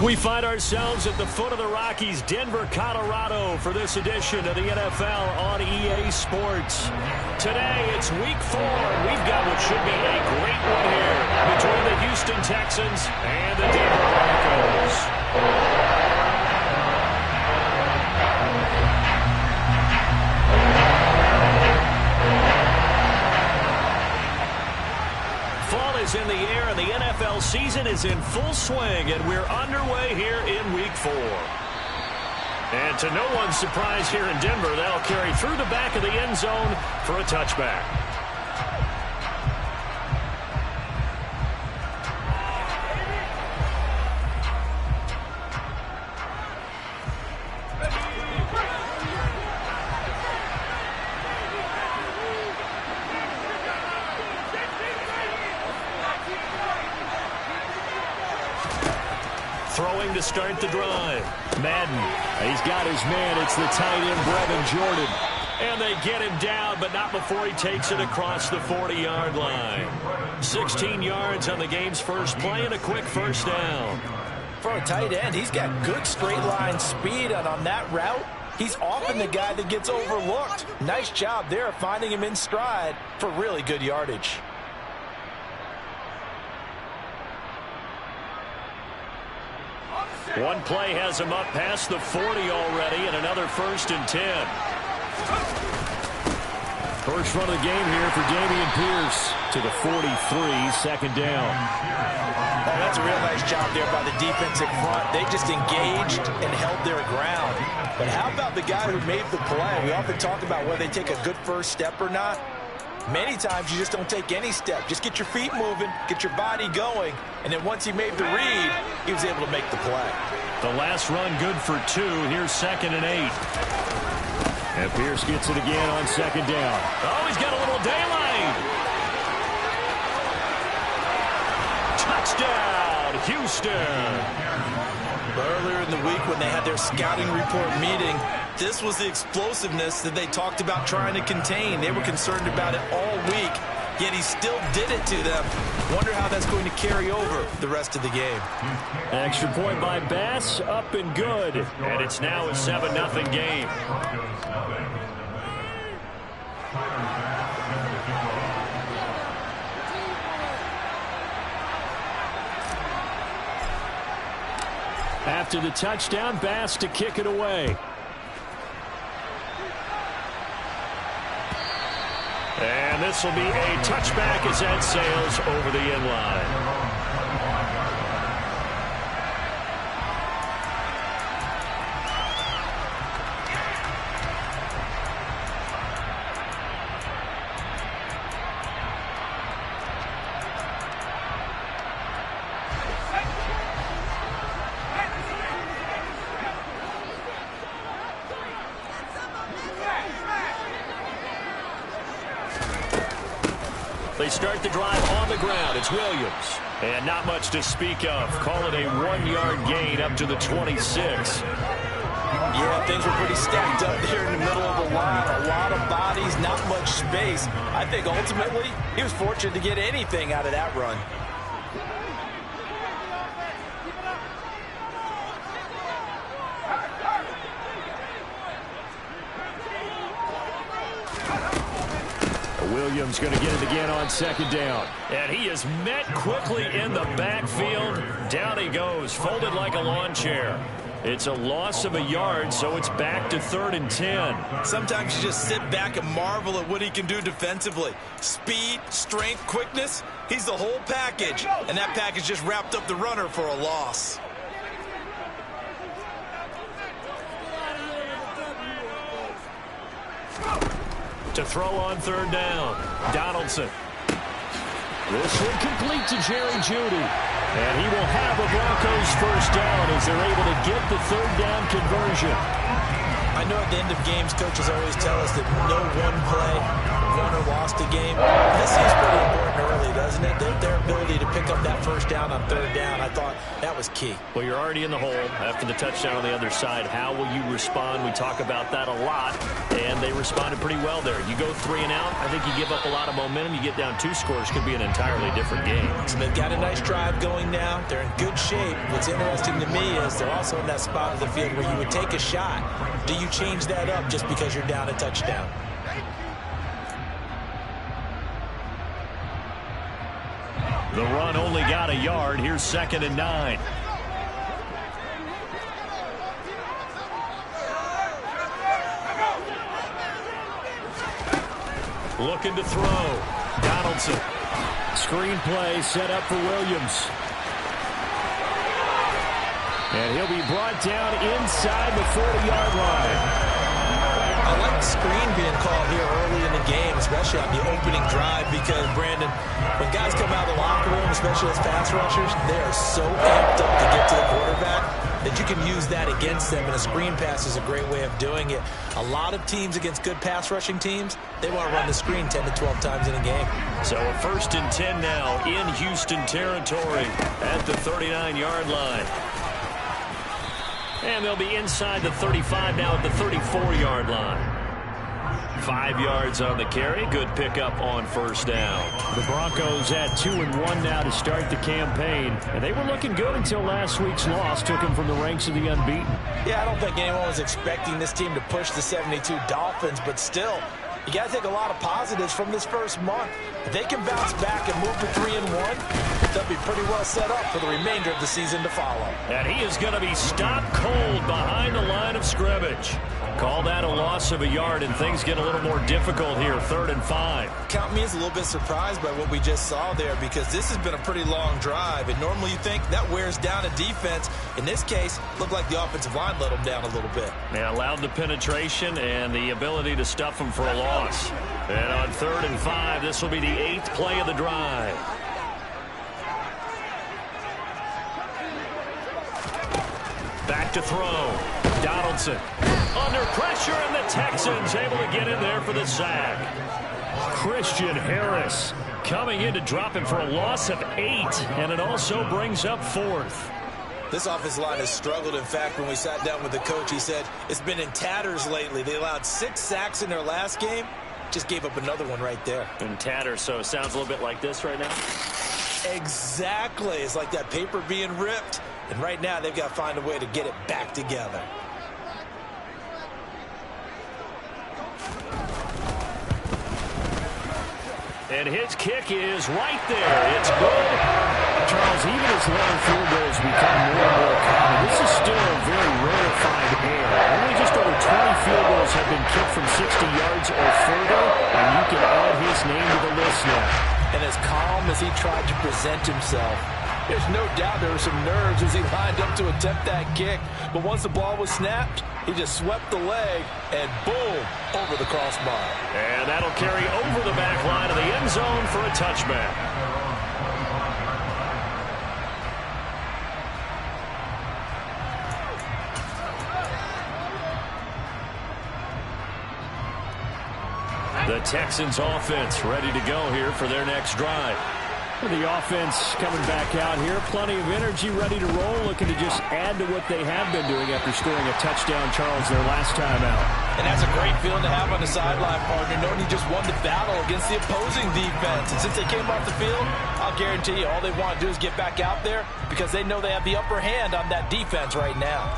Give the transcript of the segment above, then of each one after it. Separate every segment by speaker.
Speaker 1: We find ourselves at the foot of the Rockies, Denver, Colorado, for this edition of the NFL on EA Sports. Today, it's Week 4, and we've got what should be a great one here between the Houston Texans and the Denver Broncos. In the air, and the NFL season is in full swing, and we're underway here in Week 4. And to no one's surprise here in Denver, that'll carry through the back of the end zone for a touchback. Throwing to start the drive. Madden. He's got his man. It's the tight end, Brevin Jordan. And they get him down, but not before he takes it across the 40-yard line. 16 yards on the game's first play and a quick first down.
Speaker 2: For a tight end, he's got good straight line speed, and on that route, he's often the guy that gets overlooked. Nice job there finding him in stride for really good yardage.
Speaker 1: One play has him up past the 40 already, and another 1st and 10. First run of the game here for Dameon Pierce to the 43, 2nd down.
Speaker 2: Oh, that's a real nice job there by the defensive front. They just engaged and held their ground. But how about the guy who made the play? We often talk about whether they take a good first step or not. Many times you just don't take any step. Just get your feet moving, get your body going, and then once he made the read, he was able to make the play.
Speaker 1: The last run good for 2. Here's 2nd and 8. And Pierce gets it again on 2nd down. Oh, he's got a little daylight. Touchdown, Houston.
Speaker 2: Earlier in the week when they had their scouting report meeting, this was the explosiveness that they talked about trying to contain. They were concerned about it all week, yet he still did it to them. Wonder how that's going to carry over the rest of the game.
Speaker 1: Extra point by Bass, up and good. And it's now a 7-0 game. After the touchdown, Bass to kick it away. And this will be a touchback as that sails over the end line. They start the drive on the ground. It's Williams. And not much to speak of. Call it a 1-yard gain up to the 26.
Speaker 2: Yeah, things were pretty stacked up there in the middle of the line. A lot of bodies, not much space. I think ultimately he was fortunate to get anything out of that run.
Speaker 1: Williams going to get it again on 2nd down. And he is met quickly in the backfield. Down he goes, folded like a lawn chair. It's a loss of a yard, so it's back to 3rd and 10.
Speaker 2: Sometimes you just sit back and marvel at what he can do defensively. Speed, strength, quickness, he's the whole package. And that package just wrapped up the runner for a loss.
Speaker 1: To throw on 3rd down. Donaldson. This one complete to Jerry Jeudy. And he will have a Broncos first down as they're able to get the 3rd down conversion.
Speaker 2: I know at the end of games, coaches always tell us that no one play won or lost a game. This seems pretty important early, doesn't it? Their ability to pick up that first down on 3rd down, I thought that was was key.
Speaker 1: Well, you're already in the hole after the touchdown on the other side. How will you respond? We talk about that a lot, and they responded pretty well there. You go 3 and out, I think you give up a lot of momentum. You get down 2 scores, could be an entirely different game.
Speaker 2: So they've got a nice drive going now. They're in good shape. What's interesting to me is they're also in that spot of the field where you would take a shot. Do you change that up just because you're down a touchdown?
Speaker 1: The run only got a yard. Here's 2nd and 9. Looking to throw. Donaldson. Screen play set up for Williams. And he'll be brought down inside the 40-yard line.
Speaker 2: I like the screen being called here early in the game, especially on the opening drive, because, Brandon, when guys come out of the locker room, especially as pass rushers, they are so amped up to get to the quarterback that you can use that against them, and a screen pass is a great way of doing it. A lot of teams against good pass rushing teams, they want to run the screen 10 to 12 times in a game.
Speaker 1: So a 1st and 10 now in Houston territory at the 39-yard line. And they'll be inside the 35 now at the 34-yard line. 5 yards on the carry. Good pickup on 1st down. The Broncos at 2-1 now to start the campaign. And they were looking good until last week's loss took them from the ranks of the unbeaten.
Speaker 2: Yeah, I don't think anyone was expecting this team to push the 72 Dolphins, but still, you got to take a lot of positives from this first month. If they can bounce back and move to 3-1, they'll be pretty well set up for the remainder of the season to follow.
Speaker 1: And he is going to be stopped cold behind the line of scrimmage. Call that a loss of a yard, and things get a little more difficult here, 3rd and 5.
Speaker 2: Count me as a little bit surprised by what we just saw there, because this has been a pretty long drive, and normally you think that wears down a defense. In this case, looked like the offensive line let them down a little bit.
Speaker 1: They allowed the penetration and the ability to stuff them for a loss. And on 3rd and 5, this will be the 8th play of the drive. Back to throw. Donaldson under pressure, and the Texans able to get in there for the sack. Christian Harris coming in to drop him for a loss of 8, and it also brings up 4th.
Speaker 2: This offensive line has struggled. In fact, when we sat down with the coach, he said it's been in tatters lately. They allowed 6 sacks in their last game. Just gave up another one right there.
Speaker 1: In tatters, so it sounds a little bit like this right now.
Speaker 2: Exactly. It's like that paper being ripped. And right now, they've got to find a way to get it back together.
Speaker 1: And his kick is right there. It's good. Charles, even as long field goals become more and more common, this is still a very rarefied air. Only just over 20 field goals have been kicked from 60 yards or further, and you can add his name to the list now.
Speaker 2: And as calm as he tried to present himself, there's no doubt there were some nerves as he lined up to attempt that kick. But once the ball was snapped, he just swept the leg and boom, over the crossbar.
Speaker 1: And that'll carry over the back line of the end zone for a touchback. The Texans offense ready to go here for their next drive. The offense coming back out here. Plenty of energy, ready to roll, looking to just add to what they have been doing after scoring a touchdown, Charles, their last time out.
Speaker 2: And that's a great feeling to have on the sideline, partner, knowing you just won the battle against the opposing defense. And since they came off the field, I'll guarantee you all they want to do is get back out there because they know they have the upper hand on that defense right now.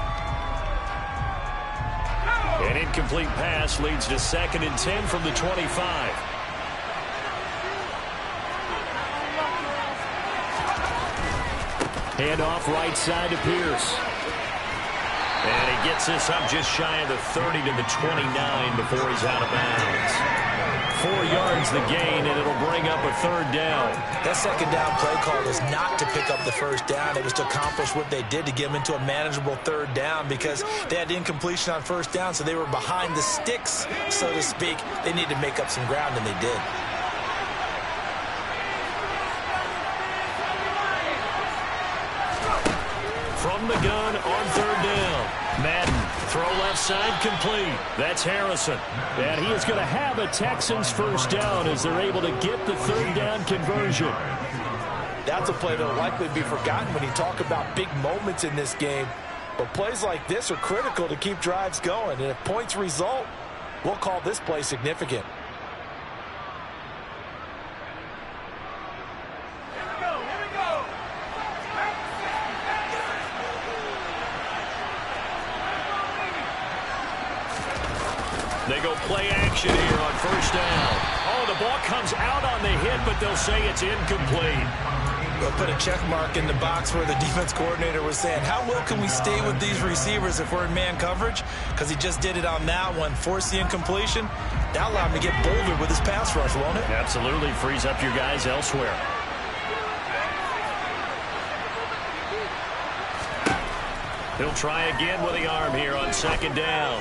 Speaker 1: An incomplete pass leads to 2nd and 10 from the 25. Handoff right side to Pierce. And he gets this up just shy of the 30 to the 29 before he's out of bounds. 4 yards the gain, and it'll bring up a 3rd down.
Speaker 2: That 2nd down play call was not to pick up the 1st down. It was to accomplish what they did to get them into a manageable 3rd down because they had incompletion on 1st down, so they were behind the sticks, so to speak. They needed to make up some ground, and they did.
Speaker 1: From the gun on 3rd down. Madden, throw left side, complete. That's Harrison. And he is going to have a Texans 1st down as they're able to get the 3rd down conversion.
Speaker 2: That's a play that will likely be forgotten when you talk about big moments in this game. But plays like this are critical to keep drives going. And if points result, we'll call this play significant.
Speaker 1: They go play action here on first down. Oh, the ball comes out on the hit, but they'll say it's incomplete.
Speaker 2: They'll put a check mark in the box where the defense coordinator was saying, how well can we stay with these receivers if we're in man coverage? Because he just did it on that one, forced the incompletion. That allowed him to get bolder with his pass rush, won't it?
Speaker 1: Absolutely, frees up your guys elsewhere. He'll try again with the arm here on second down.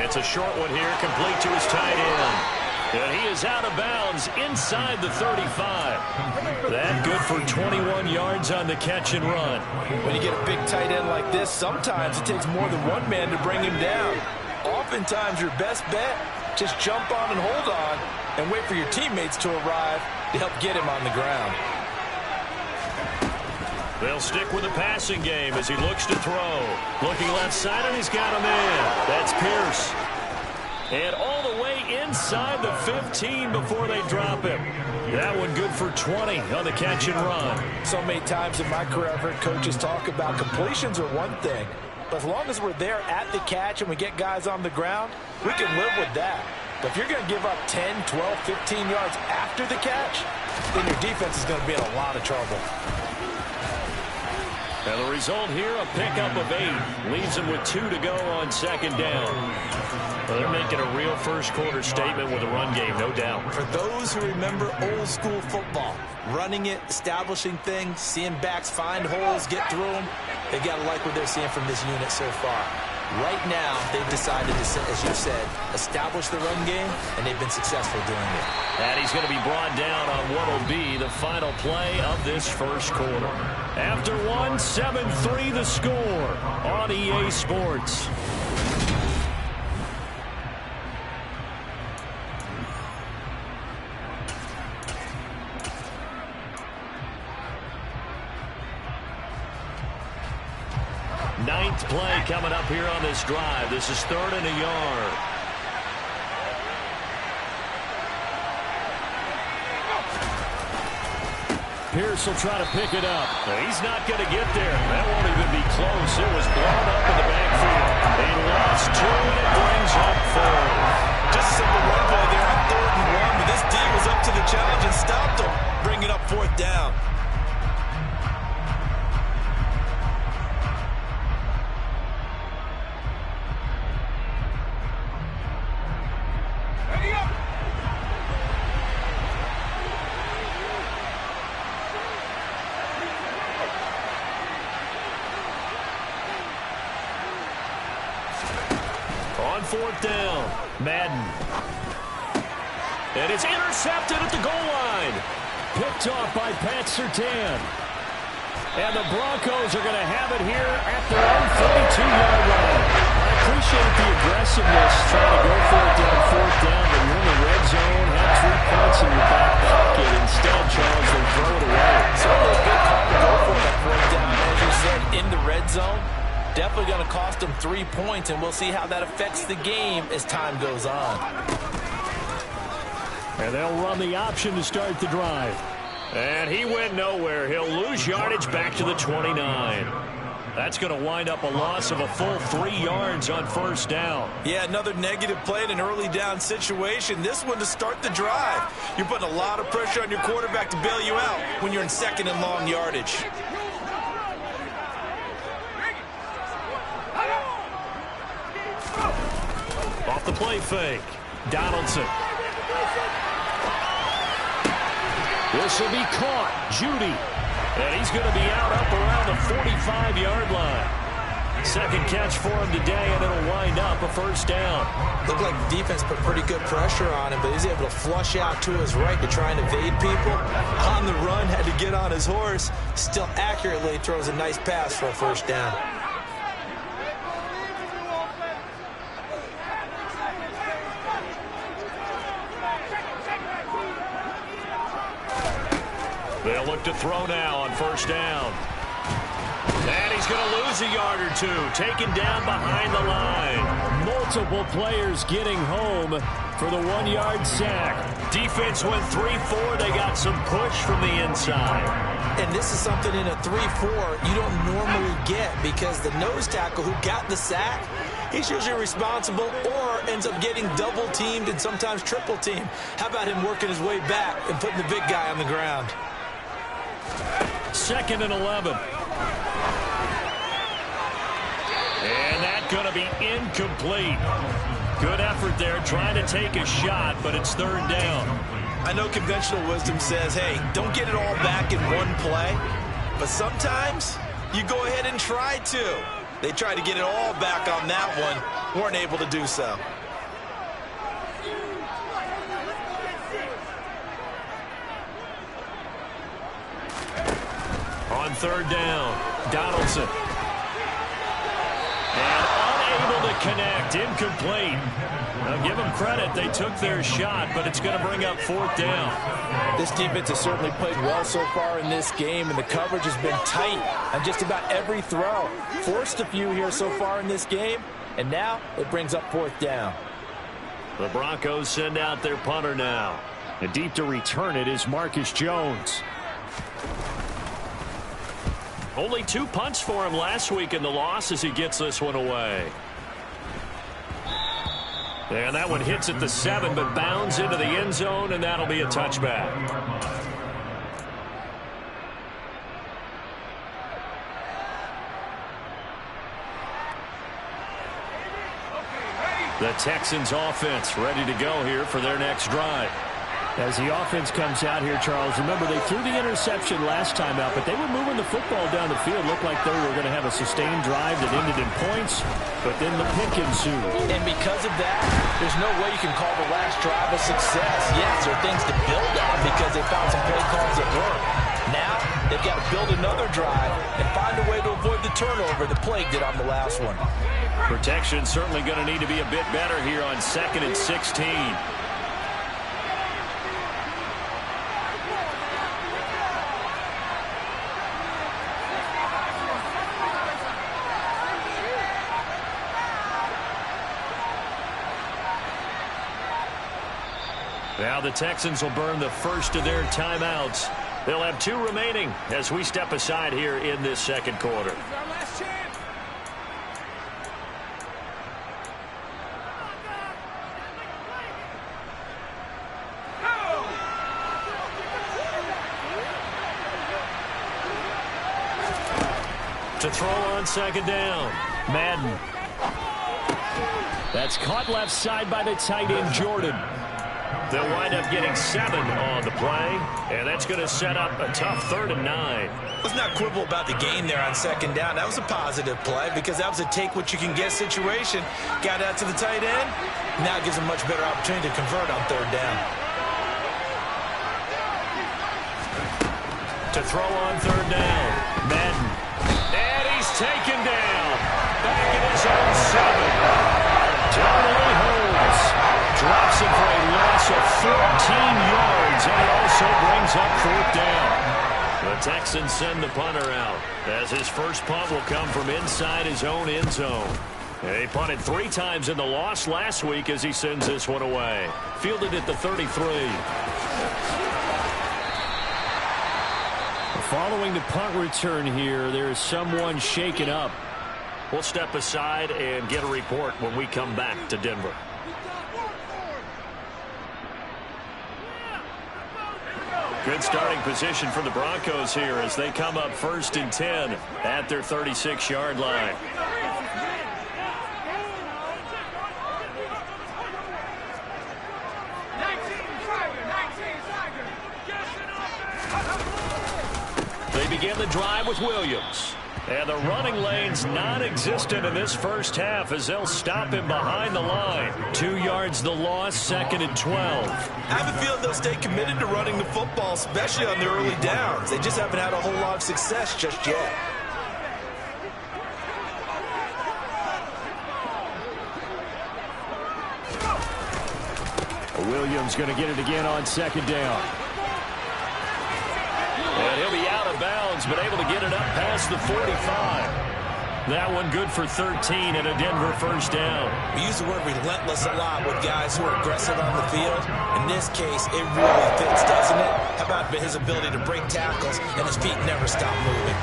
Speaker 1: It's a short one here, complete to his tight end. And he is out of bounds inside the 35. That good for 21 yards on the catch and run.
Speaker 2: When you get a big tight end like this, sometimes it takes more than one man to bring him down. Oftentimes your best bet, just jump on and hold on and wait for your teammates to arrive to help get him on the ground.
Speaker 1: They'll stick with the passing game as he looks to throw. Looking left side, and he's got him in. That's Pierce. And all the way inside the 15 before they drop him. That one good for 20 on the catch and run.
Speaker 2: So many times in my career I've heard coaches talk about completions are one thing. But as long as we're there at the catch and we get guys on the ground, we can live with that. But if you're going to give up 10, 12, 15 yards after the catch, then your defense is going to be in a lot of trouble.
Speaker 1: And the result here, a pickup of 8. Leaves them with 2 to go on second down. Well, they're making a real first-quarter statement with a run game, no doubt.
Speaker 2: For those who remember old-school football, running it, establishing things, seeing backs find holes, get through them, they got to like what they're seeing from this unit so far. Right now, they've decided to, as you said, establish the run game, and they've been successful doing it.
Speaker 1: And he's going to be brought down on what will be the final play of this first quarter. After 7-3 the score on EA Sports. Ninth play coming up here on this drive. This is 3rd and a yard. Pierce will try to pick it up. He's not going to get there. That won't even be close. It was blown up in the backfield. They lost 2, and it brings up 4.
Speaker 2: Just a simple run play there on 3rd and 1, but this D was up to the challenge and stopped him, bringing up 4th down.
Speaker 1: On 4th down, Madden. And it's intercepted at the goal line. Picked off by Pat Surtain. And the Broncos are going to have it here at their own 32-yard line. I appreciate the aggressiveness trying to go for it down 4th down, but you're in the red zone, have 3 points in your back pocket. Instead, Charles, they throw it away.
Speaker 2: Certainly a good call to go for that 4th down, as you said, in the red zone. Definitely going to cost them 3 points, and we'll see how that affects the game as time goes on.
Speaker 1: And they'll run the option to start the drive. And he went nowhere. He'll lose yardage back to the 29. That's going to wind up a loss of a full 3 yards on 1st down.
Speaker 2: Yeah, another negative play in an early down situation. This one to start the drive. You're putting a lot of pressure on your quarterback to bail you out when you're in 2nd and long yardage.
Speaker 1: Off the play fake, Donaldson. This will be caught. Judy. And he's going to be out up around the 45-yard line. Second catch for him today, and it'll wind up a 1st down.
Speaker 2: Looked like the defense put pretty good pressure on him, but he's able to flush out to his right to try and evade people. On the run, had to get on his horse. Still accurately throws a nice pass for a 1st down.
Speaker 1: They'll look to throw now on first down. And he's going to lose a yard or two, taken down behind the line. Multiple players getting home for the 1-yard sack. Defense went 3-4. They got some push from the inside.
Speaker 2: And this is something in a 3-4 you don't normally get, because the nose tackle who got the sack, he's usually responsible or ends up getting double-teamed and sometimes triple-teamed. How about him working his way back and putting the big guy on the ground?
Speaker 1: 2nd and 11. And that's going to be incomplete. Good effort there, trying to take a shot, but it's 3rd down.
Speaker 2: I know conventional wisdom says, hey, don't get it all back in one play. But sometimes you go ahead and try to. They tried to get it all back on that one. Weren't able to do so.
Speaker 1: On 3rd down, Donaldson. And unable to connect, incomplete. Now give them credit, they took their shot, but it's going to bring up 4th down.
Speaker 2: This defense has certainly played well so far in this game, and the coverage has been tight on just about every throw. Forced a few here so far in this game, and now it brings up 4th down.
Speaker 1: The Broncos send out their punter now. And deep to return it is Marcus Jones. Only 2 punts for him last week in the loss as he gets this one away. And that one hits at the 7, but bounds into the end zone, and that'll be a touchback. The Texans offense ready to go here for their next drive. As the offense comes out here, Charles, remember they threw the interception last time out, but they were moving the football down the field. Looked like they were going to have a sustained drive that ended in points, but then the pick ensued.
Speaker 2: And because of that, there's no way you can call the last drive a success. Yes, there are things to build on because they found some play calls that work. Now, they've got to build another drive and find a way to avoid the turnover that plagued it on the last one.
Speaker 1: Protection certainly going to need to be a bit better here on 2nd and 16. Now the Texans will burn the first of their timeouts. They'll have 2 remaining as we step aside here in this 2nd quarter. To throw on 2nd down, Madden. That's caught left side by the tight end, Jordan. They'll wind up getting 7 on the play, and that's going to set up a tough 3rd and 9.
Speaker 2: Let's not quibble about the gain there on 2nd down. That was a positive play because that was a take-what-you-can-get situation. Got out to the tight end. Now gives a much better opportunity to convert on 3rd down.
Speaker 1: To throw on 3rd down, Madden. And he's taken down. Back in his own 7. Totally holds. Drops him for a loss of 14 yards, and he also brings up 4th down. The Texans send the punter out, as his first punt will come from inside his own end zone. He punted 3 times in the loss last week as he sends this one away. Fielded at the 33. Following the punt return here, there's someone shaken up. We'll step aside and get a report when we come back to Denver. Good starting position for the Broncos here as they come up 1st and 10 at their 36-yard line. They begin the drive with Williams. And the running lane's non-existent in this first half as they'll stop him behind the line. 2 yards the loss, 2nd and 12.
Speaker 2: I have a feeling they'll stay committed to running the football, especially on the early downs. They just haven't had a whole lot of success just yet.
Speaker 1: Williams going to get it again on 2nd down. past the 45. That one good for 13 and a Denver first down.
Speaker 2: We use the word relentless a lot with guys who are aggressive on the field. In this case, it really fits, doesn't it? How about his ability to break tackles and his feet never stop moving?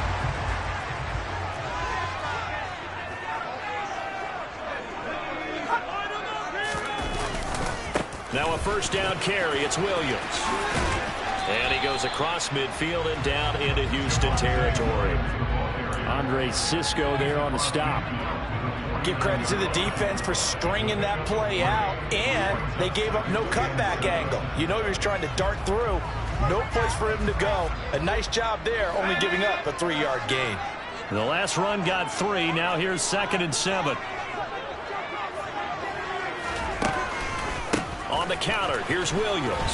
Speaker 1: Now a first down carry. It's Williams. And he goes across midfield and down into Houston territory. Andre Cisco there on the stop.
Speaker 2: Give credit to the defense for stringing that play out, and they gave up no cutback angle. You know he was trying to dart through. No place for him to go. A nice job there, only giving up a 3-yard gain.
Speaker 1: The last run got 3. Now here's 2nd and 7. On the counter, here's Williams.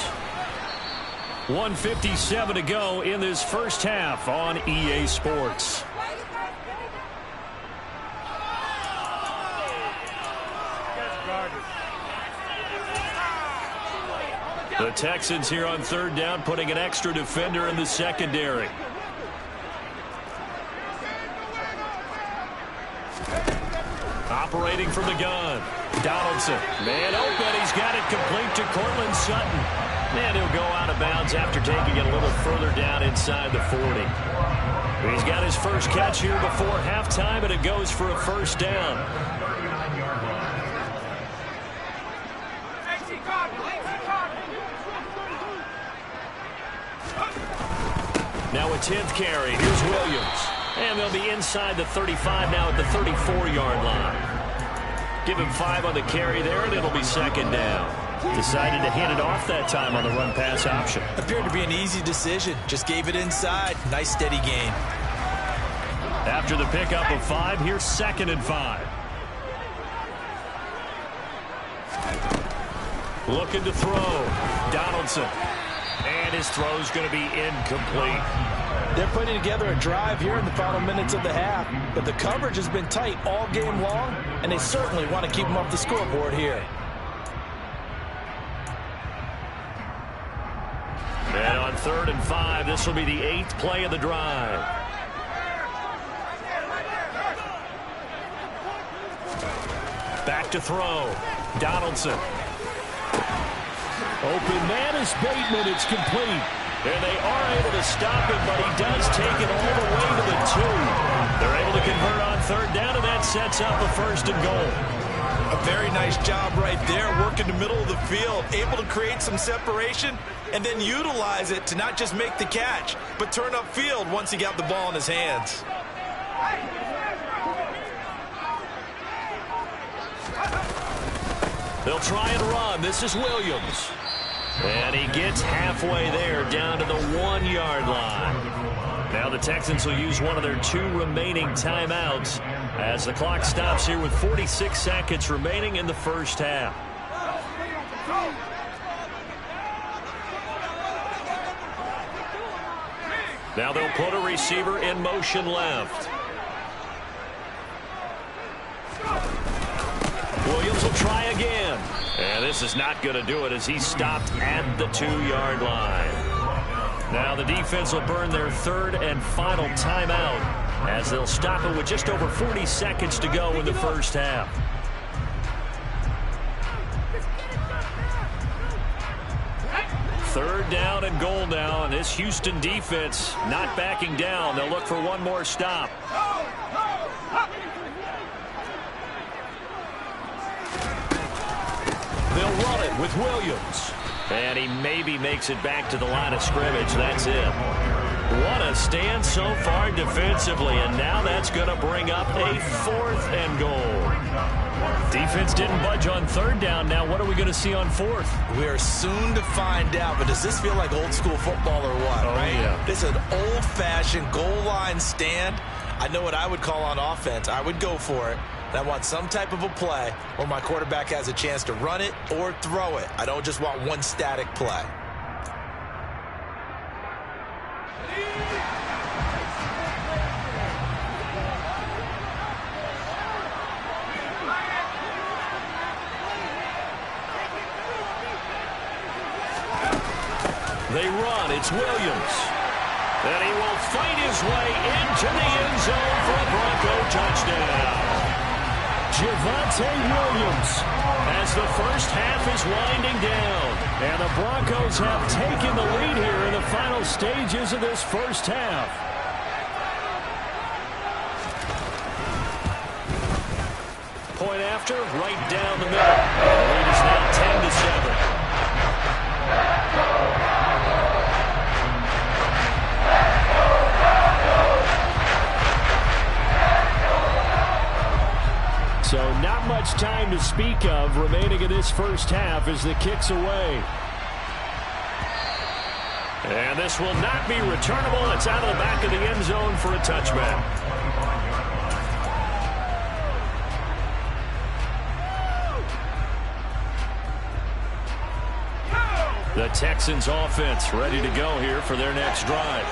Speaker 1: 1:57 to go in this first half on EA Sports. The Texans here on 3rd down, putting an extra defender in the secondary. Operating from the gun. Donaldson. Man open. He's got it complete to Cortland Sutton. And he'll go out of bounds after taking it a little further down inside the 40. He's got his first catch here before halftime, and it goes for a first down. Now a 10th carry. Here's Williams. And they'll be inside the 35 now at the 34-yard line. Give him 5 on the carry there, and it'll be 2nd down. Decided to hand it off that time on the run-pass option.
Speaker 2: Appeared to be an easy decision. Just gave it inside. Nice, steady gain.
Speaker 1: After the pickup of 5, here's 2nd and 5. Looking to throw. Donaldson. And his throw's going to be incomplete.
Speaker 2: They're putting together a drive here in the final minutes of the half, but the coverage has been tight all game long, and they certainly want to keep them off the scoreboard here.
Speaker 1: And on 3rd and 5, this will be the 8th play of the drive. Back to throw. Donaldson. Open man is Bateman. It's complete. And they are able to stop him, but he does take it all the way to the 2. They're able to convert on 3rd down, and that sets up a 1st and goal.
Speaker 2: A very nice job right there, working the middle of the field, able to create some separation, and then utilize it to not just make the catch, but turn upfield once he got the ball in his hands.
Speaker 1: They'll try and run. This is Williams. And he gets halfway there, down to the 1-yard line. Now the Texans will use one of their 2 remaining timeouts as the clock stops here with 46 seconds remaining in the first half. Now they'll put a receiver in motion left. Williams will try again. And this is not going to do it as he's stopped at the 2-yard line. Now the defense will burn their 3rd and final timeout as they'll stop it with just over 40 seconds to go in the first half. Third down and goal now, and this Houston defense not backing down. They'll look for one more stop. They'll run it with Williams. And he maybe makes it back to the line of scrimmage. That's it. What a stand so far defensively, and now that's going to bring up a 4th and goal. Defense didn't budge on 3rd down. Now what are we going to see on 4th?
Speaker 2: We are soon to find out, but does this feel like old school football or what?
Speaker 1: Oh,
Speaker 2: right?
Speaker 1: Yeah.
Speaker 2: This is an old-fashioned goal line stand. I know what I would call on offense. I would go for it. And I want some type of a play where my quarterback has a chance to run it or throw it. I don't just want one static play.
Speaker 1: They run. It's Williams. And he will fight his way into the end zone for a Bronco touchdown. Javonte Williams as the first half is winding down. And the Broncos have taken the lead here in the final stages of this first half. Point after, right down the middle. And the lead is now 10-7. So not much time to speak of remaining in this first half as the kick's away. And this will not be returnable. It's out of the back of the end zone for a touchback. The Texans offense ready to go here for their next drive.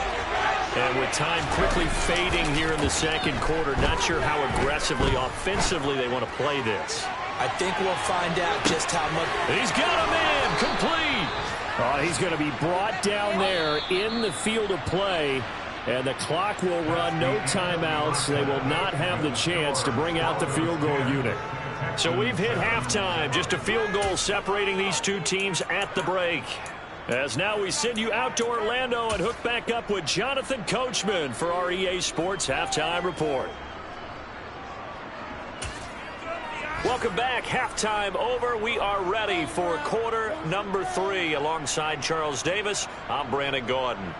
Speaker 1: And with time quickly fading here in the second quarter, not sure how aggressively, offensively they want to play this.
Speaker 2: I think we'll find out just how much.
Speaker 1: He's got a man complete. Oh, he's going to be brought down there in the field of play. And the clock will run, no timeouts. They will not have the chance to bring out the field goal unit. So we've hit halftime. Just a field goal separating these two teams at the break. As now we send you out to Orlando and hook back up with Jonathan Coachman for our EA Sports Halftime Report. Welcome back. Halftime over. We are ready for quarter number 3. Alongside Charles Davis, I'm Brandon Gordon.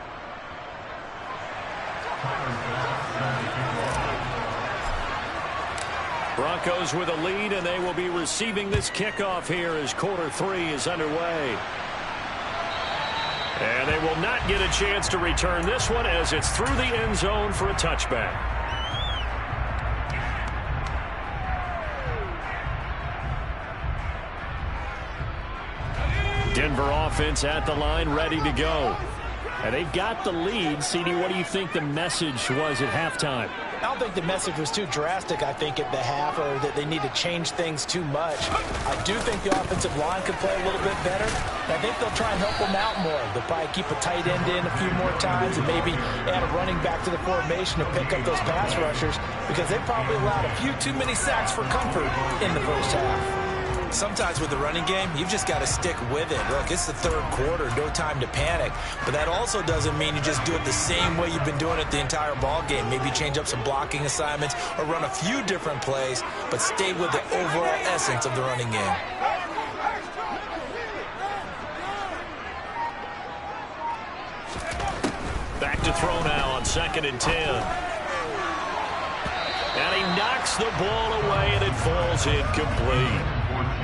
Speaker 1: Broncos with a lead, and they will be receiving this kickoff here as quarter 3 is underway. And they will not get a chance to return this one as it's through the end zone for a touchback. Denver offense at the line, ready to go. And they got the lead. CD, what do you think the message was at halftime?
Speaker 2: I don't think the message was too drastic, I think, at the half, or that they need to change things too much. I do think the offensive line could play a little bit better. And I think they'll try and help them out more. They'll probably keep a tight end in a few more times and maybe add a running back to the formation to pick up those pass rushers, because they probably allowed a few too many sacks for comfort in the first half. Sometimes with the running game, you've just got to stick with it. Look, it's the third quarter, no time to panic. But that also doesn't mean you just do it the same way you've been doing it the entire ball game. Maybe change up some blocking assignments or run a few different plays, but stay with the overall essence of the running game.
Speaker 1: Back to throw now on 2nd and 10. And he knocks the ball away, and it falls incomplete.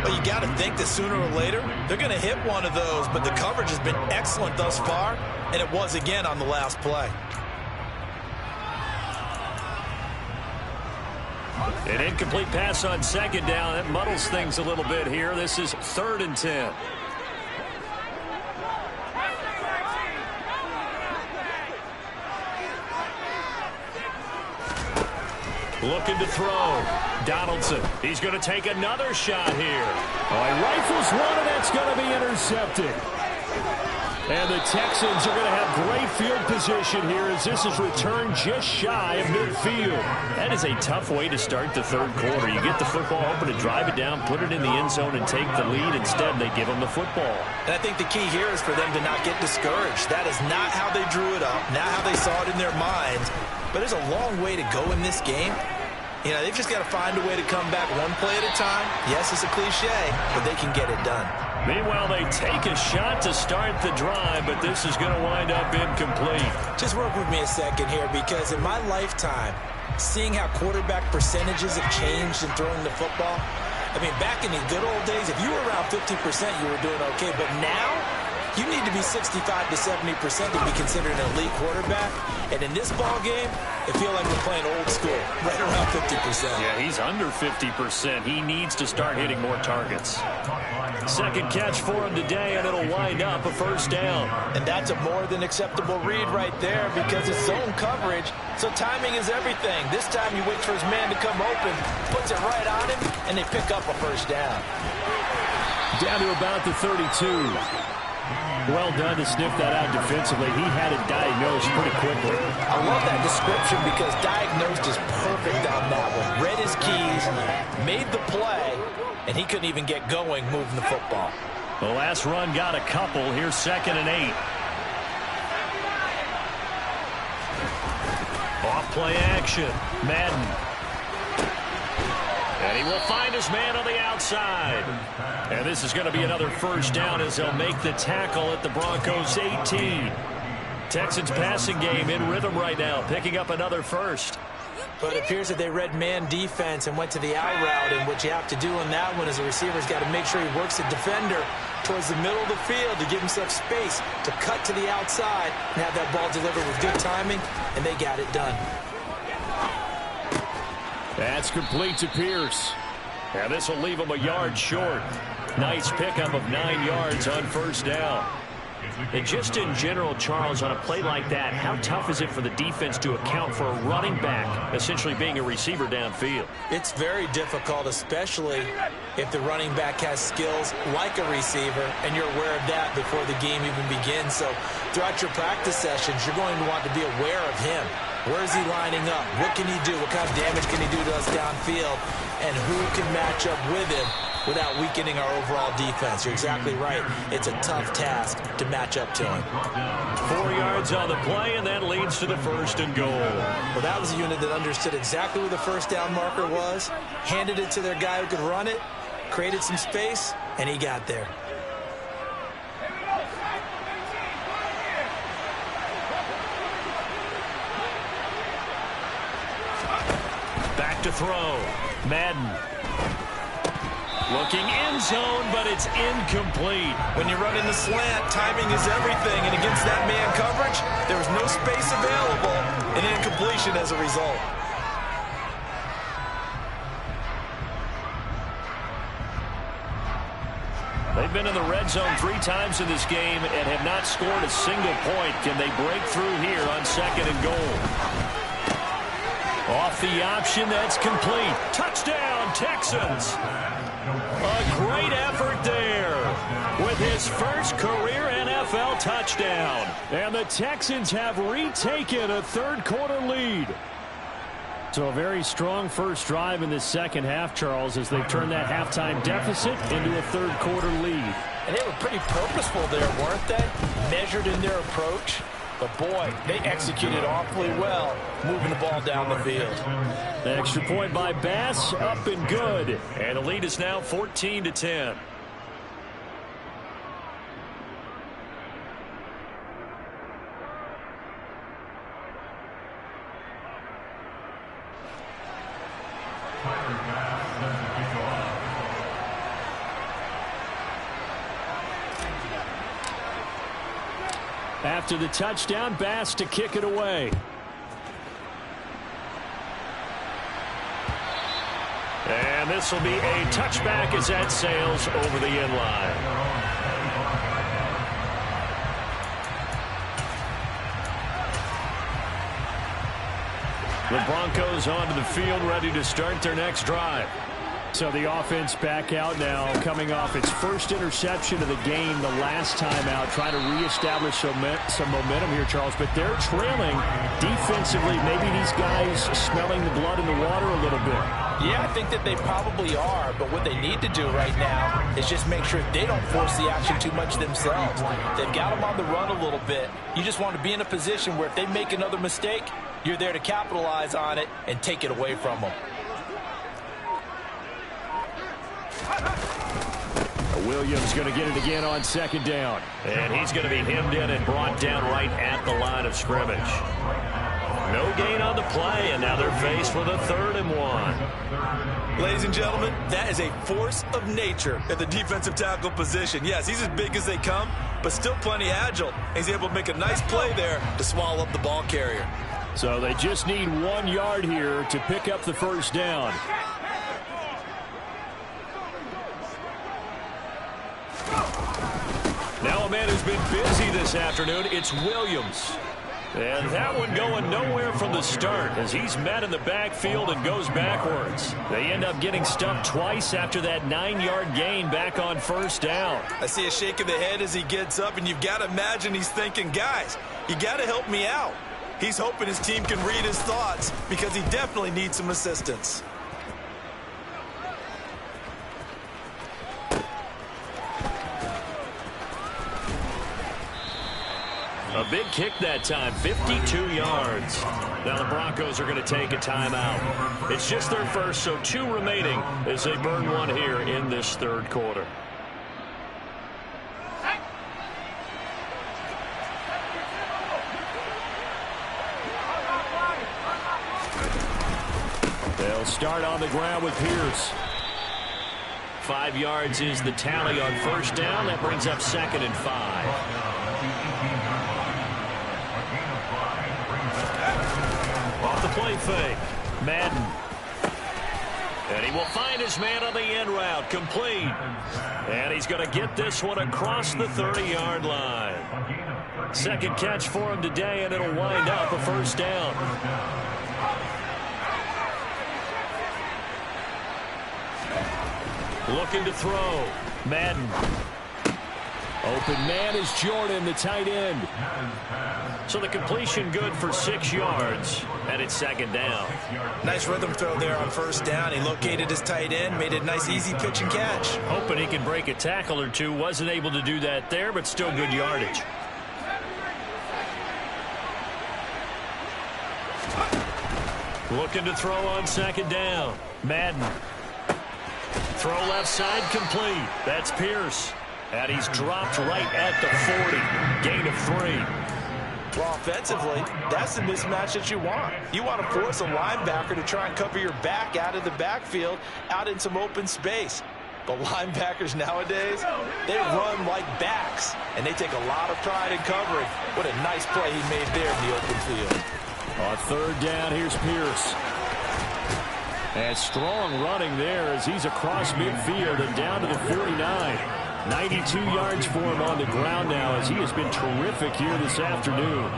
Speaker 2: Well, you got to think that sooner or later, they're going to hit one of those, but the coverage has been excellent thus far, and it was again on the last play.
Speaker 1: An incomplete pass on 2nd down. That muddles things a little bit here. This is 3rd and 10. Looking to throw. Donaldson. He's going to take another shot here. Oh, he rifles one, and that's going to be intercepted. And the Texans are going to have great field position here as this is returned just shy of midfield. That is a tough way to start the third quarter. You get the football open to drive it down, put it in the end zone, and take the lead. Instead, they give them the football.
Speaker 2: And I think the key here is for them to not get discouraged. That is not how they drew it up, not how they saw it in their minds. But there's a long way to go in this game. You know, they've just got to find a way to come back one play at a time. Yes, it's a cliche, but they can get it done.
Speaker 1: Meanwhile, they take a shot to start the drive, but this is going to wind up incomplete.
Speaker 2: Just work with me a second here, because in my lifetime, seeing how quarterback percentages have changed in throwing the football, I mean, back in the good old days, if you were around 50%, you were doing okay. But now, you need to be 65 to 70% to be considered an elite quarterback. And in this ball game, it feels like we're playing old school, right around 50%.
Speaker 1: Yeah, he's under 50%. He needs to start hitting more targets. Second catch for him today, and it'll wind up a first down.
Speaker 2: And that's a more than acceptable read right there, because it's zone coverage, so timing is everything. This time you wait for his man to come open, puts it right on him, and they pick up a first down.
Speaker 1: Down to about the 32. Well done to sniff that out defensively. He had it diagnosed pretty quickly.
Speaker 2: I love that description because diagnosed is perfect on that one. Read his keys, made the play, and he couldn't even get going moving the football.
Speaker 1: The last run got a couple. Here's 2nd and 8. Off play action. Madden. And he will find his man on the outside. And this is going to be another first down as they'll make the tackle at the Broncos 18. Texans passing game in rhythm right now, picking up another first.
Speaker 2: But it appears that they read man defense and went to the out route, and what you have to do on that one is a receiver's got to make sure he works the defender towards the middle of the field to give himself space to cut to the outside and have that ball delivered with good timing, and they got it done.
Speaker 1: That's complete to Pierce. And this will leave him a yard short. Nice pickup of 9 yards on first down. And just in general, Charles, on a play like that, how tough is it for the defense to account for a running back essentially being a receiver downfield?
Speaker 2: It's very difficult, especially if the running back has skills like a receiver, and you're aware of that before the game even begins. So throughout your practice sessions, you're going to want to be aware of him. Where is he lining up? What can he do? What kind of damage can he do to us downfield? And who can match up with him without weakening our overall defense? You're exactly right. It's a tough task to match up to him.
Speaker 1: 4 yards on the play, and that leads to the 1st and goal.
Speaker 2: Well, that was a unit that understood exactly where the first down marker was, handed it to their guy who could run it, created some space, and he got there.
Speaker 1: Back to throw. Madden. Looking end zone, but it's incomplete.
Speaker 2: When you run in the slant, timing is everything, and against that man coverage, there was no space available, and incompletion as a result.
Speaker 1: They've been in the red zone 3 times in this game and have not scored a single point. Can they break through here on 2nd and goal? Off the option, that's complete. Touchdown, Texans. A great effort there with his first career NFL touchdown. And the Texans have retaken a 3rd quarter lead. So a very strong first drive in the second half, Charles, as they've turned that halftime deficit into a 3rd quarter lead.
Speaker 2: And they were pretty purposeful there, weren't they? Measured in their approach. But, boy, they executed awfully well moving the ball down the field.
Speaker 1: The extra point by Bass, up and good. And the lead is now 14-10. After the touchdown, Bass to kick it away. And this will be a touchback as that sails over the end line. The Broncos onto the field, ready to start their next drive. So the offense back out now, coming off its first interception of the game the last time out, trying to reestablish some momentum here, Charles. But they're trailing defensively. Maybe these guys smelling the blood in the water a little bit.
Speaker 2: Yeah, I think that they probably are, but what they need to do right now is just make sure they don't force the action too much themselves. They've got them on the run a little bit. You just want to be in a position where if they make another mistake, you're there to capitalize on it and take it away from them.
Speaker 1: Williams going to get it again on 2nd down. And he's going to be hemmed in and brought down right at the line of scrimmage. No gain on the play, and now they're faced with a 3rd and 1.
Speaker 2: Ladies and gentlemen, that is a force of nature at the defensive tackle position. Yes, he's as big as they come, but still plenty agile. He's able to make a nice play there to swallow up the ball carrier.
Speaker 1: So they just need 1 yard here to pick up the first down. Now a man who's been busy this afternoon, it's Williams. And that one going nowhere from the start as he's met in the backfield and goes backwards. They end up getting stuffed twice after that 9-yard gain back on first down.
Speaker 2: I see a shake of the head as he gets up, and you've got to imagine he's thinking, guys, you got to help me out. He's hoping his team can read his thoughts because he definitely needs some assistance.
Speaker 1: A big kick that time, 52 yards. Now the Broncos are going to take a timeout. It's just their first, so 2 remaining as they burn one here in this third quarter. They'll start on the ground with Pierce. 5 yards is the tally on first down. That brings up 2nd and 5. Off the play fake. Madden. And he will find his man on the end route. Complete. And he's going to get this one across the 30-yard line. Second catch for him today, and it'll wind up a first down. Looking to throw. Madden. Open man is Jordan, the tight end. So the completion good for 6 yards, and it's 2nd down.
Speaker 2: Nice rhythm throw there on first down. He located his tight end, made it a nice easy pitch and catch.
Speaker 1: Hoping he can break a tackle or two. Wasn't able to do that there, but still good yardage. Looking to throw on 2nd down. Madden. Throw left side complete. That's Pierce. And he's dropped right at the 40. Gain of 3.
Speaker 2: Well, offensively, that's the mismatch that you want. You want to force a linebacker to try and cover your back out of the backfield, out in some open space. But linebackers nowadays, they run like backs, and they take a lot of pride in covering. What a nice play he made there in the open field.
Speaker 1: On 3rd down, here's Pierce. And strong running there as he's across midfield and down to the 49. 92 yards for him on the ground now as he has been terrific here this afternoon.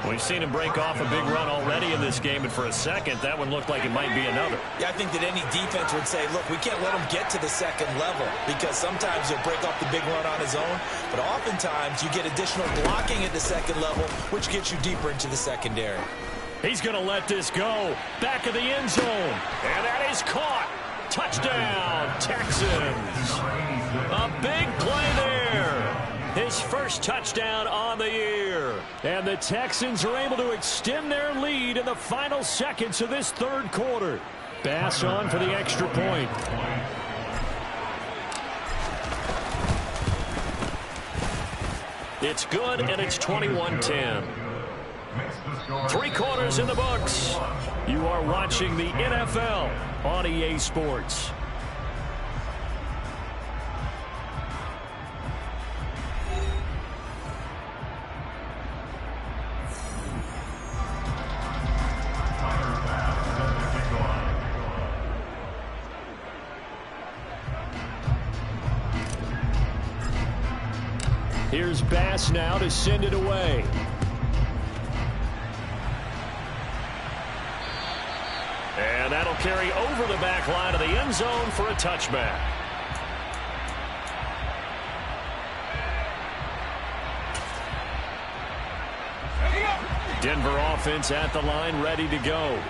Speaker 1: We've seen him break off a big run already in this game, and for a second, that one looked like it might be another.
Speaker 2: Yeah, I think that any defense would say, look, we can't let him get to the 2nd level because sometimes he'll break off the big run on his own, but oftentimes you get additional blocking at the 2nd level, which gets you deeper into the secondary.
Speaker 1: He's going to let this go. Back of the end zone. And that is caught. Touchdown, Texans. A big play there. His first touchdown on the year. And the Texans are able to extend their lead in the final seconds of this third quarter. Bass on for the extra point. It's good, and it's 21-10. 3 quarters in the books. You are watching the NFL on EA Sports. Here's Bass now to send it away. And that'll carry over the back line of the end zone for a touchback. Denver offense at the line, ready to go.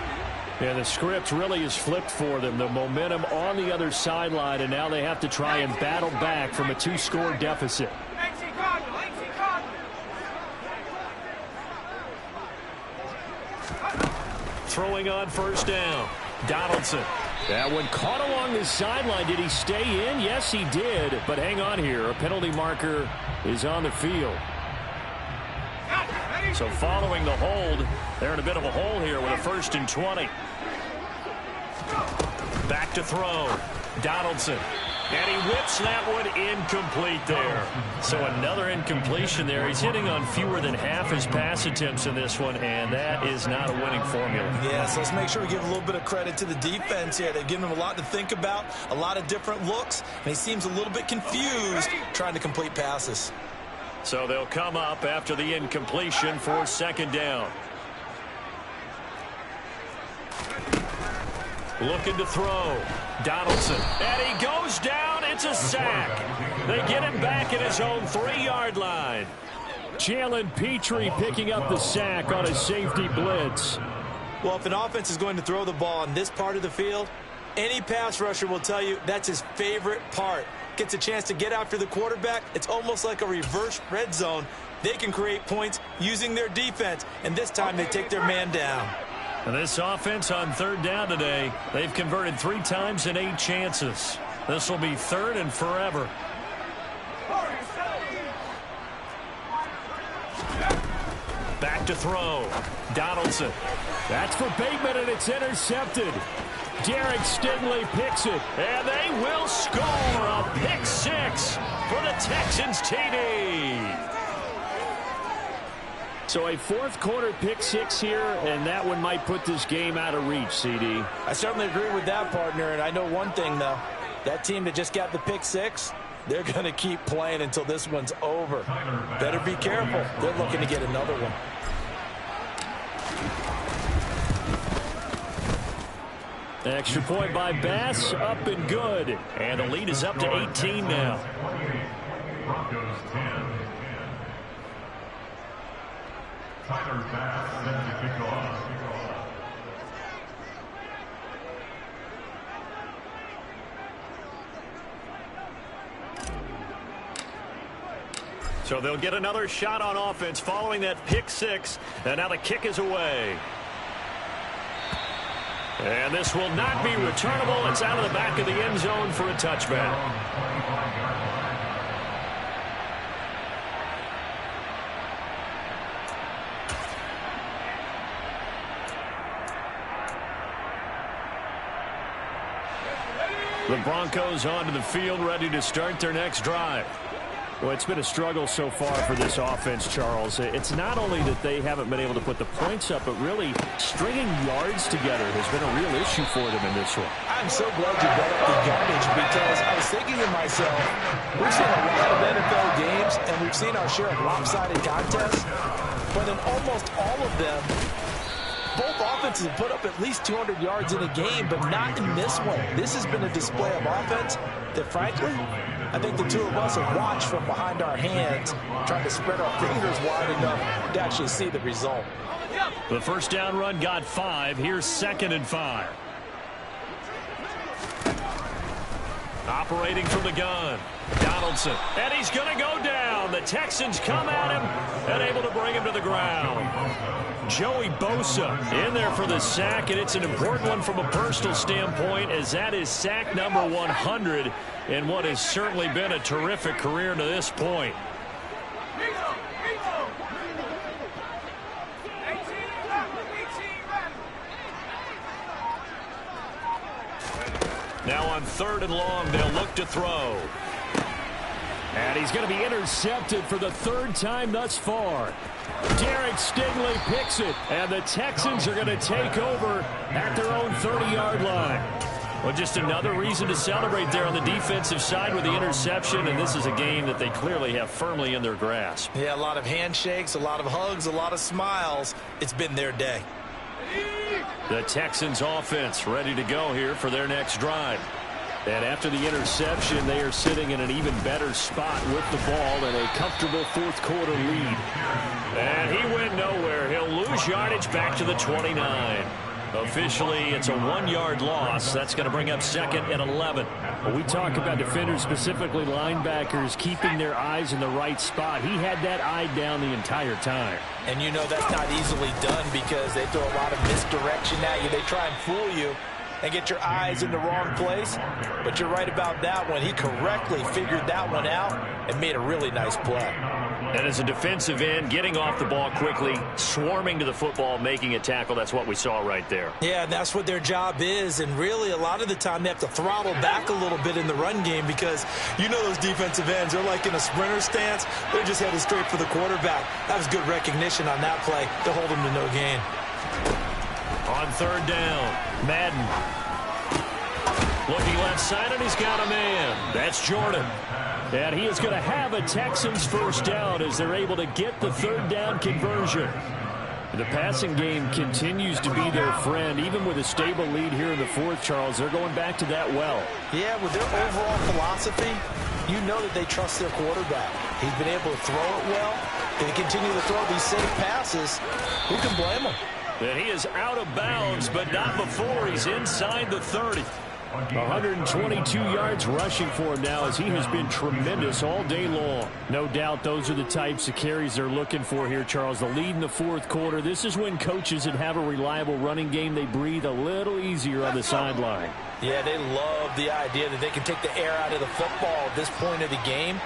Speaker 1: And the script really is flipped for them. The momentum on the other sideline, and now they have to try and battle back from a 2-score deficit. Throwing on first down. Donaldson. That one caught along the sideline. Did he stay in? Yes, he did. But hang on here. A penalty marker is on the field. So following the hold, they're in a bit of a hole here with a 1st and 20. Back to throw. Donaldson. And he whips that one incomplete there. So another incompletion there. He's hitting on fewer than half his pass attempts in this one, and that is not a winning formula.
Speaker 2: Yeah, so let's make sure we give a little bit of credit to the defense here. They've given him a lot to think about, a lot of different looks, and he seems a little bit confused trying to complete passes.
Speaker 1: So they'll come up after the incompletion for second down. Looking to throw. Donaldson. And he goes down. It's a sack. They get him back at his own 3-yard line. Jalen Petrie picking up the sack on a safety blitz.
Speaker 2: Well, if an offense is going to throw the ball on this part of the field, any pass rusher will tell you that's his favorite part. Gets a chance to get after the quarterback. It's almost like a reverse red zone. They can create points using their defense, and this time they take their man down.
Speaker 1: And this offense on third down today, they've converted 3 times in 8 chances. This will be 3rd and forever. Back to throw. Donaldson. That's for Bateman, and it's intercepted. Derek Stingley picks it, and they will score a pick 6 for the Texans TD. So a 4th quarter pick 6 here, and that one might put this game out of reach, CD.
Speaker 2: I certainly agree with that, partner, and I know one thing, though. That team that just got the pick 6, they're going to keep playing until this one's over. Better be careful. They're looking to get another one.
Speaker 1: Extra point by Bass, up and good. And the lead is up to 18 now.
Speaker 3: Broncos 10. Tyler Bass set to kick off.
Speaker 1: So they'll get another shot on offense following that pick 6. And now the kick is away. And this will not be returnable. It's out of the back of the end zone for a touchback. The Broncos onto the field, ready to start their next drive. Well, it's been a struggle so far for this offense, Charles. It's not only that they haven't been able to put the points up, but really stringing yards together has been a real issue for them in this one.
Speaker 2: I'm so glad you brought up the yardage, because I was thinking to myself, we've seen a lot of NFL games, and we've seen our share of lopsided contests, but in almost all of them, both offenses have put up at least 200 yards in a game, but not in this one. This has been a display of offense that, frankly, I think the two of us have watched from behind our hands, trying to spread our fingers wide enough to actually see the result.
Speaker 1: The first down run got 5. Here's 2nd and 5. Operating from the gun, Donaldson. And he's going to go down. The Texans come at him and able to bring him to the ground. Joey Bosa in there for the sack, and it's an important one from a personal standpoint, as that is sack number 100 in what has certainly been a terrific career to this point. Now on 3rd and long, they'll look to throw. And he's going to be intercepted for the 3rd time thus far. Derek Stingley picks it, and the Texans are going to take over at their own 30-yard line. Well, just another reason to celebrate there on the defensive side with the interception, and this is a game that they clearly have firmly in their grasp.
Speaker 2: Yeah, a lot of handshakes, a lot of hugs, a lot of smiles. It's been their day.
Speaker 1: The Texans offense ready to go here for their next drive. And after the interception, they are sitting in an even better spot with the ball and a comfortable 4th quarter lead. And he went nowhere. He'll lose yardage back to the 29. Officially, it's a 1-yard loss. That's going to bring up 2nd and 11. When we talk about defenders, specifically linebackers, keeping their eyes in the right spot, he had that eye down the entire time.
Speaker 2: And you know that's not easily done, because they throw a lot of misdirection at you. They try and fool you and get your eyes in the wrong place. But you're right about that one. He correctly figured that one out and made a really nice play.
Speaker 1: And as a defensive end, getting off the ball quickly, swarming to the football, making a tackle, that's what we saw right there.
Speaker 2: Yeah, that's what their job is. And really, a lot of the time, they have to throttle back a little bit in the run game, because you know those defensive ends, they're like in a sprinter stance. They're just headed straight for the quarterback. That was good recognition on that play to hold him to no gain.
Speaker 1: On 3rd down, Madden. Looking left side, and he's got a man. That's Jordan. And he is going to have a Texans first down as they're able to get the third down conversion. The passing game continues to be their friend. Even with a stable lead here in the fourth, Charles, they're going back to that well.
Speaker 2: Yeah, with their overall philosophy, you know that they trust their quarterback. He's been able to throw it well. They continue to throw these safe passes. Who can blame him?
Speaker 1: And he is out of bounds, but not before he's inside the 30. 122 yards rushing for him now as he has been tremendous all day long. No doubt those are the types of carries they're looking for here, Charles. The lead in the fourth quarter. This is when coaches that have a reliable running game, they breathe a little easier on the sideline.
Speaker 2: Yeah, they love the idea that they can take the air out of the football at this point of the game.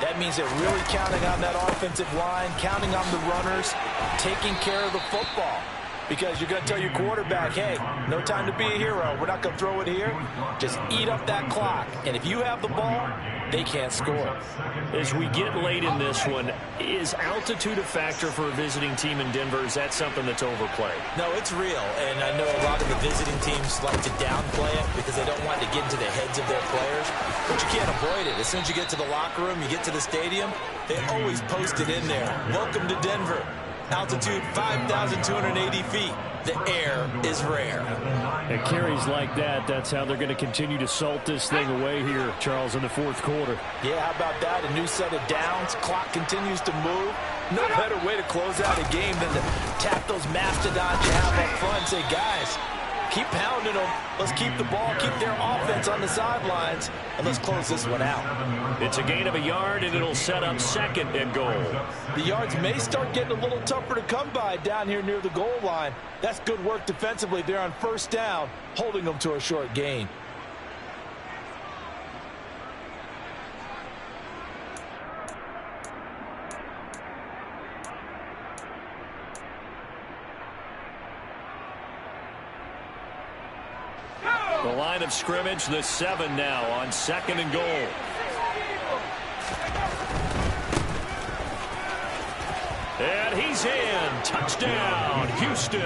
Speaker 2: That means they're really counting on that offensive line, counting on the runners, taking care of the football. Because you're going to tell your quarterback, hey, no time to be a hero. We're not going to throw it here. Just eat up that clock. And if you have the ball, they can't score.
Speaker 1: As we get late in this one, is altitude a factor for a visiting team in Denver? Is that something that's overplayed?
Speaker 2: No, it's real. And I know a lot of the visiting teams like to downplay it because they don't want to get into the heads of their players. But you can't avoid it. As soon as you get to the locker room, you get to the stadium, they always post it in there. Welcome to Denver. Altitude 5,280 feet. The air is rare.
Speaker 1: At carries like that, that's how they're going to continue to salt this thing away here, Charles, in the fourth quarter.
Speaker 2: Yeah, how about that? A new set of downs. Clock continues to move. No better way to close out a game than to tap those mastodons you have up front and say, guys, keep pounding them. Let's keep the ball, keep their offense on the sidelines, and let's close this one out.
Speaker 1: It's a gain of a yard, and it'll set up second and goal.
Speaker 2: The yards may start getting a little tougher to come by down here near the goal line. That's good work defensively there on first down, holding them to a short gain.
Speaker 1: The line of scrimmage, the 7 now on second and goal. And he's in. Touchdown, Houston.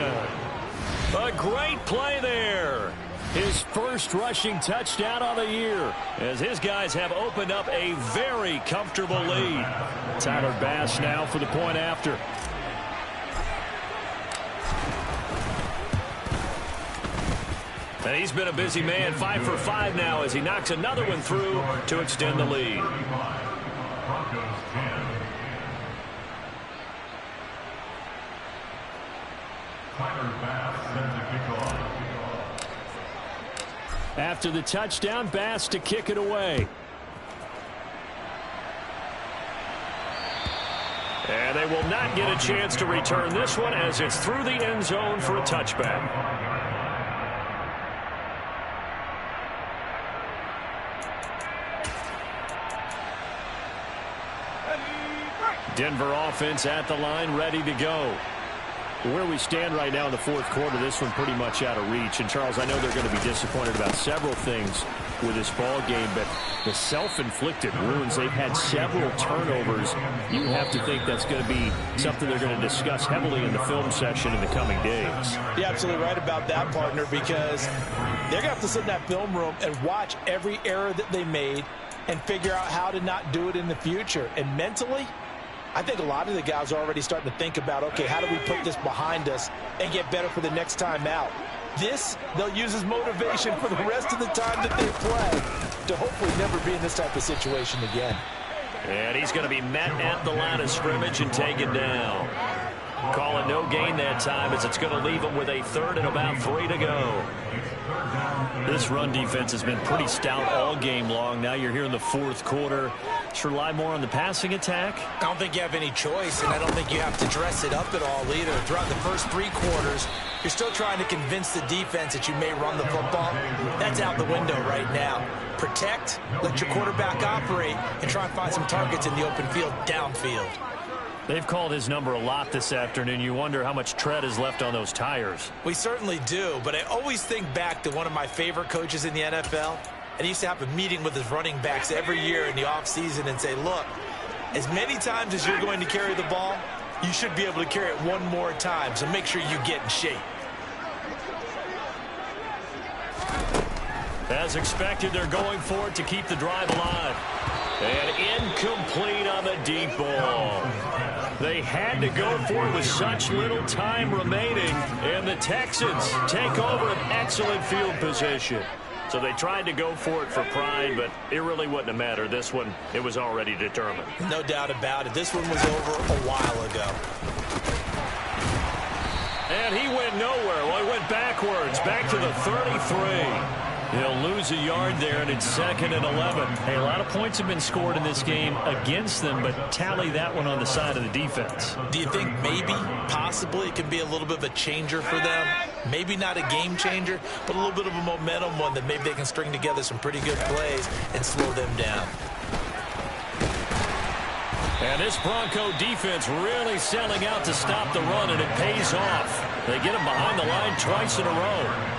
Speaker 1: A great play there. His first rushing touchdown of the year as his guys have opened up a very comfortable lead. Tyler Bass now for the point after. And he's been a busy man, 5 for 5 now as he knocks another one through to extend the lead.
Speaker 3: Broncos 10. Tyler Bass sends the kickoff.
Speaker 1: After the touchdown, Bass to kick it away. And they will not get a chance to return this one as it's through the end zone for a touchback. Denver offense at the line, ready to go. Where we stand right now in the fourth quarter, this one pretty much out of reach. And, Charles, I know they're going to be disappointed about several things with this ball game, but the self-inflicted wounds, they've had several turnovers. You have to think that's going to be something they're going to discuss heavily in the film session in the coming days.
Speaker 2: You're absolutely right about that, partner, because they're going to have to sit in that film room and watch every error that they made and figure out how to not do it in the future. And mentally, I think a lot of the guys are already starting to think about, okay, how do we put this behind us and get better for the next time out? This, they'll use as motivation for the rest of the time that they play to hopefully never be in this type of situation again.
Speaker 1: And he's going to be met at the line of scrimmage and taken down. Call it no gain that time as it's going to leave him with a third and about 3 to go. This run defense has been pretty stout all game long. Now you're here in the fourth quarter. Should rely more on the passing attack?
Speaker 2: I don't think you have any choice, and I don't think you have to dress it up at all either. Throughout the first 3 quarters, you're still trying to convince the defense that you may run the football. That's out the window right now. Protect, let your quarterback operate, and try and find some targets in the open field downfield.
Speaker 1: They've called his number a lot this afternoon. You wonder how much tread is left on those tires.
Speaker 2: We certainly do, but I always think back to one of my favorite coaches in the NFL. And he used to have a meeting with his running backs every year in the offseason and say, look, as many times as you're going to carry the ball, you should be able to carry it one more time, so make sure you get in shape.
Speaker 1: As expected, they're going for it to keep the drive alive. And incomplete on the deep ball. They had to go for it with such little time remaining, and the Texans take over an excellent field position. So they tried to go for it for pride, but it really wouldn't have mattered. This one, it was already determined.
Speaker 2: No doubt about it. This one was over a while ago.
Speaker 1: And he went nowhere. Well, he went backwards, back to the 33. He'll lose a yard there, and it's 2nd and 11.
Speaker 4: Hey, a lot of points have been scored in this game against them, but tally that one on the side of the defense.
Speaker 2: Do you think maybe, possibly, it can be a little bit of a changer for them? Maybe not a game changer, but a little bit of a momentum one that maybe they can string together some pretty good plays and slow them down.
Speaker 1: And this Bronco defense really selling out to stop the run, and it pays off. They get him behind the line twice in a row.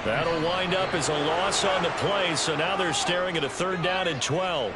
Speaker 1: That'll wind up as a loss on the play, so now they're staring at a 3rd down and 12.